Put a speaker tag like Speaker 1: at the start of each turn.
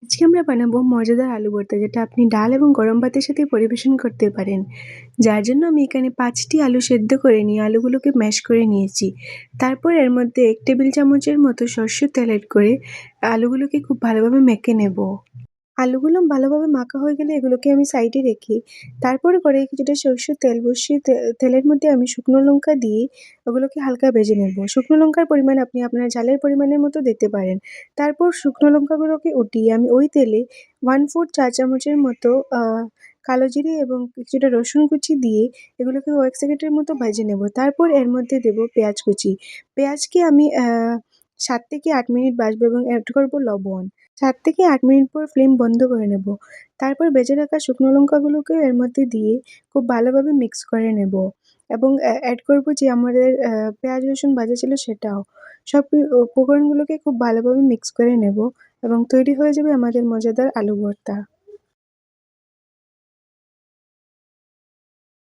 Speaker 1: আজকে আমরা বানাবো মজাদার আলু ভর্তা, যেটা আপনি ডাল এবং গরম ভাতের সাথে পরিবেশন করতে পারেন। যার জন্য আমি এখানে ৫টি আলু সেদ্ধ করে নিয়ে আলুগুলোকে ম্যাশ করে নিয়েছি। তারপর এর মধ্যে ১ টেবিল চামচের মতো সরষের তেল এড করে আলুগুলোকে খুব ভালোভাবে মেখে নেব। আলুগুলো ভালোভাবে মাখা হয়ে গেলে এগুলোকে আমি সাইডে রেখে তারপরে কড়াইয়ে কিছুটা সরষের তেল বসিয়ে তেলের মধ্যে আমি শুকনো লঙ্কা দিয়ে ওগুলোকে হালকা ভেজে নেব। শুকনো লঙ্কার পরিমাণ আপনি আপনার ঝালের পরিমাণের মতো দিতে পারেন। তারপর শুকনো লঙ্কাগুলোকে উঠিয়ে আমি ওই তেলে 1/4 চা চামচের মতো কালো জিরে এবং কিছুটা রসুন কুচি দিয়ে এগুলোকে কয়েক সেকেন্ডের মতো ভেজে নেব। তারপর এর মধ্যে দেব পেঁয়াজ কুচি। পেঁয়াজকে আমি ৭ থেকে ৮ মিনিট ভাজবো এবং এড করব লবণ। ৭ থেকে ৮ মিনিট পর ফ্লেম বন্ধ করে নেব। তারপর ভেজে রাখা শুকনো লঙ্কাগুলোকেও এর মধ্যে দিয়ে খুব ভালোভাবে মিক্স করে নেব এবং এড করব যে আমাদের পেঁয়াজ রসুন ভাজা ছিল সেটাও। সব উপকরণগুলোকে খুব ভালোভাবে মিক্স করে নেব এবং তৈরি হয়ে যাবে আমাদের মজাদার আলু ভর্তা।